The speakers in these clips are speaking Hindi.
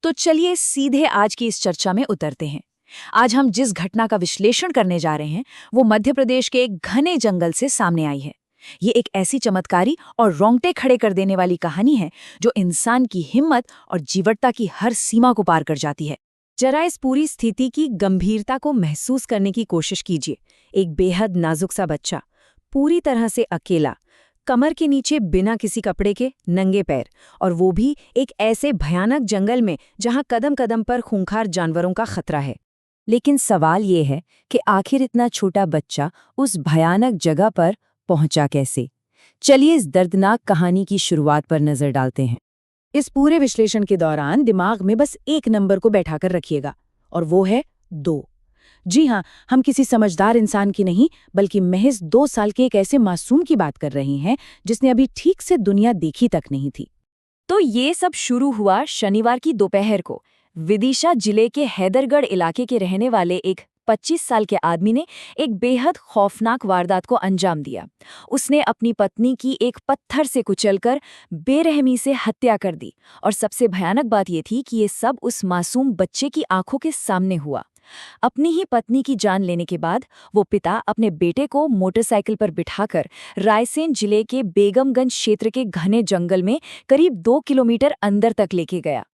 तो चलिए सीधे आज की इस चर्चा में उतरते हैं। आज हम जिस घटना का विश्लेषण करने जा रहे हैं वो मध्य प्रदेश के एक घने जंगल से सामने आई है। ये एक ऐसी चमत्कारी और रोंगटे खड़े कर देने वाली कहानी है जो इंसान की हिम्मत और जीवटता की हर सीमा को पार कर जाती है। जरा इस पूरी स्थिति की गंभीरता को महसूस करने की कोशिश कीजिए। एक बेहद नाजुक सा बच्चा, पूरी तरह से अकेला, कमर के नीचे बिना किसी कपड़े के नंगे पैर, और वो भी एक ऐसे भयानक जंगल में जहां कदम कदम पर खूंखार जानवरों का खतरा है। लेकिन सवाल ये है कि आखिर इतना छोटा बच्चा उस भयानक जगह पर पहुंचा कैसे? चलिए इस दर्दनाक कहानी की शुरुआत पर नजर डालते हैं। इस पूरे विश्लेषण के दौरान दिमाग में बस एक नंबर को बैठाकर रखिएगा, और वो है 2। जी हाँ, हम किसी समझदार इंसान की नहीं बल्कि महज 2 साल के एक ऐसे मासूम की बात कर रहे हैं जिसने अभी ठीक से दुनिया देखी तक नहीं थी। तो ये सब शुरू हुआ शनिवार की दोपहर को। विदिशा जिले के हैदरगढ़ इलाके के रहने वाले एक 25 साल के आदमी ने एक बेहद खौफनाक वारदात को अंजाम दिया। उसने अपनी पत्नी की एक पत्थर से कुचलकर बेरहमी से हत्या कर दी, और सबसे भयानक बात ये थी कि ये सब उस मासूम बच्चे की आंखों के सामने हुआ। अपनी ही पत्नी की जान लेने के बाद वो पिता अपने बेटे को मोटरसाइकिल पर बिठाकर रायसेन जिले के बेगमगंज क्षेत्र के घने जंगल में करीब 2 किलोमीटर अंदर तक लेके गया।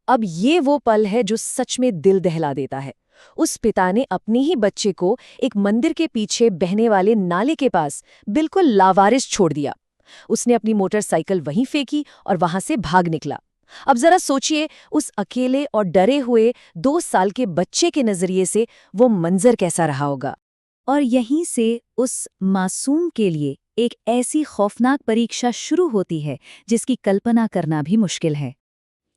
अब ये वो पल है जो सच में दिल दहला देता है। उस पिता ने अपने ही बच्चे को एक मंदिर के पीछे बहने वाले नाले के पास बिल्कुल लावारिस छोड़ दिया। उसने अपनी मोटरसाइकिल वहीं फेंकी और वहां से भाग निकला। अब जरा सोचिए, उस अकेले और डरे हुए 2 साल के बच्चे के नजरिए से वो मंजर कैसा रहा होगा। और यहीं से उस मासूम के लिए एक ऐसी खौफनाक परीक्षा शुरू होती है जिसकी कल्पना करना भी मुश्किल है।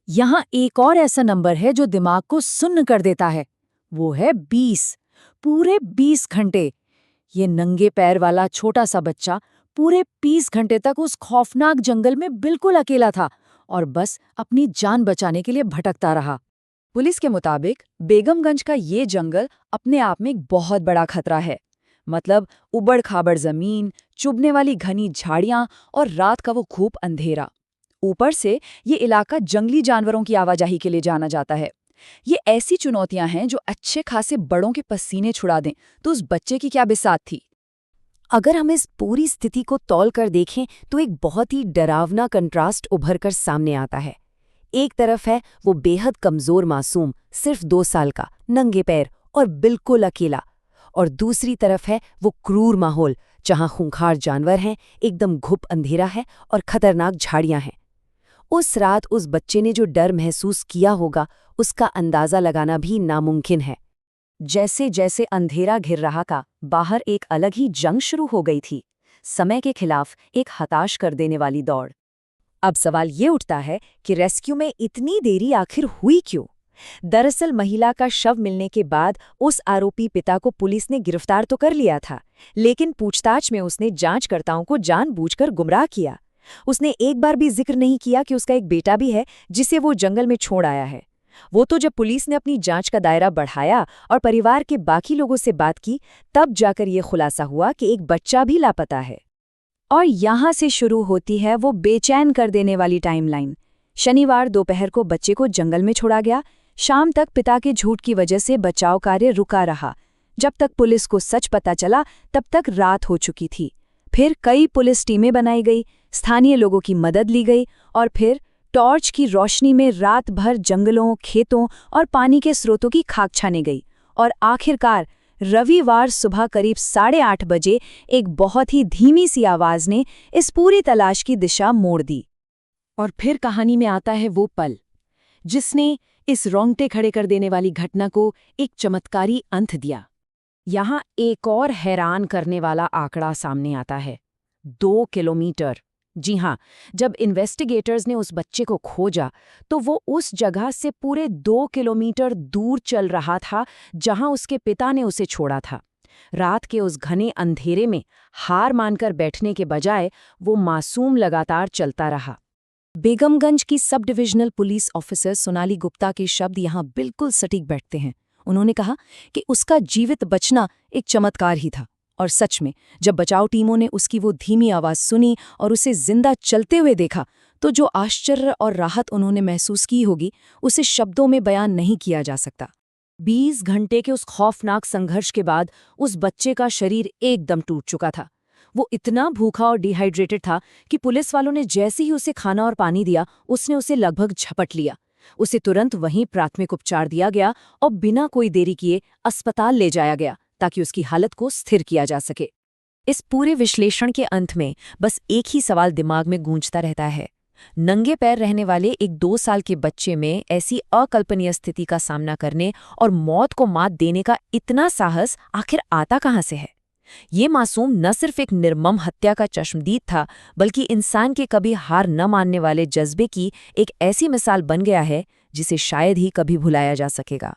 यहाँ एक और ऐसा नंबर है जो दिमाग को सुन्न कर देता है। वो है 20। पूरे 20 घंटे ये नंगे पैर वाला छोटा सा बच्चा पूरे 20 घंटे तक उस खौफनाक जंगल में बिल्कुल अकेला था और बस अपनी जान बचाने के लिए भटकता रहा। पुलिस के मुताबिक बेगमगंज का ये जंगल अपने आप में एक बहुत बड़ा खतरा है। मतलब उबड़-खाबड़ जमीन, चुभने वाली घनी झाड़ियां और रात का वो खूब अंधेरा। ऊपर से ये इलाका जंगली जानवरों की आवाजाही के लिए जाना जाता है। ये ऐसी चुनौतियां हैं जो अच्छे खासे बड़ों के पसीने छुड़ा दें, तो उस बच्चे की क्या बिसात थी। अगर हम इस पूरी स्थिति को तौल कर देखें तो एक बहुत ही डरावना कंट्रास्ट उभर कर सामने आता है। एक तरफ है वो बेहद कमजोर मासूम, सिर्फ 2 साल का, नंगे पैर और बिल्कुल अकेला, और दूसरी तरफ है वो क्रूर माहौल जहां खूंखार जानवर हैं, एकदम घुप अंधेरा है और खतरनाक झाड़ियां हैं। उस रात उस बच्चे ने जो डर महसूस किया होगा उसका अंदाजा लगाना भी नामुमकिन है। जैसे जैसे अंधेरा घिर रहा था, बाहर एक अलग ही जंग शुरू हो गई थी। समय के खिलाफ एक हताश कर देने वाली दौड़। अब सवाल ये उठता है कि रेस्क्यू में इतनी देरी आखिर हुई क्यों? दरअसल महिला का शव मिलने के बाद उस आरोपी पिता को पुलिस ने गिरफ्तार तो कर लिया था, लेकिन पूछताछ में उसने जांचकर्ताओं को जानबूझकर गुमराह किया। उसने एक बार भी जिक्र नहीं किया कि उसका एक बेटा भी है जिसे वो जंगल में छोड़ आया है। वो तो जब पुलिस ने अपनी जांच का दायरा बढ़ाया और परिवार के बाकी लोगों से बात की, तब जाकर ये खुलासा हुआ कि एक बच्चा भी लापता है। और यहाँ से शुरू होती है वो बेचैन कर देने वाली टाइमलाइन। शनिवार दोपहर को बच्चे को जंगल में छोड़ा गया। शाम तक पिता के झूठ की वजह से बचाव कार्य रुका रहा। जब तक पुलिस को सच पता चला तब तक रात हो चुकी थी। फिर कई पुलिस टीमें बनाई गई, स्थानीय लोगों की मदद ली गई, और फिर टॉर्च की रोशनी में रात भर जंगलों, खेतों और पानी के स्रोतों की खाक छानी गई। और आखिरकार रविवार सुबह करीब 8:30 बजे एक बहुत ही धीमी सी आवाज ने इस पूरी तलाश की दिशा मोड़ दी। और फिर कहानी में आता है वो पल जिसने इस रोंगटे खड़े कर देने वाली घटना को एक चमत्कारी अंत दिया। यहाँ एक और हैरान करने वाला आंकड़ा सामने आता है, 2 किलोमीटर। जी हाँ, जब इन्वेस्टिगेटर्स ने उस बच्चे को खोजा तो वो उस जगह से पूरे 2 किलोमीटर दूर चल रहा था जहां उसके पिता ने उसे छोड़ा था। रात के उस घने अंधेरे में हार मानकर बैठने के बजाय वो मासूम लगातार चलता रहा। बेगमगंज की sub divisional police officer Sonali Gupta के शब्द यहाँ बिल्कुल सटीक बैठते हैं। उन्होंने कहा कि उसका जीवित बचना एक चमत्कार ही था। और सच में जब बचाव टीमों ने उसकी वो धीमी आवाज सुनी और उसे जिंदा चलते हुए देखा तो जो आश्चर्य और राहत उन्होंने महसूस की होगी उसे शब्दों में बयान नहीं किया जा सकता। 20 घंटे के उस खौफनाक संघर्ष के बाद उस बच्चे का शरीर एकदम टूट चुका था। वो इतना भूखा और डिहाइड्रेटेड था कि पुलिस वालों ने जैसे ही उसे खाना और पानी दिया उसने उसे लगभग झपट लिया। उसे तुरंत वहीं प्राथमिक उपचार दिया गया और बिना कोई देरी किए अस्पताल ले जाया गया ताकि उसकी हालत को स्थिर किया जा सके। इस पूरे विश्लेषण के अंत में बस एक ही सवाल दिमाग में गूंजता रहता है, नंगे पैर रहने वाले एक 2 साल के बच्चे में ऐसी अकल्पनीय स्थिति का सामना करने और मौत को मात देने का इतना साहस आखिर आता कहाँ से है? ये मासूम न सिर्फ एक निर्मम हत्या का चश्मदीद था, बल्कि इंसान के कभी हार न मानने वाले जज्बे की एक ऐसी मिसाल बन गया है जिसे शायद ही कभी भुलाया जा सकेगा।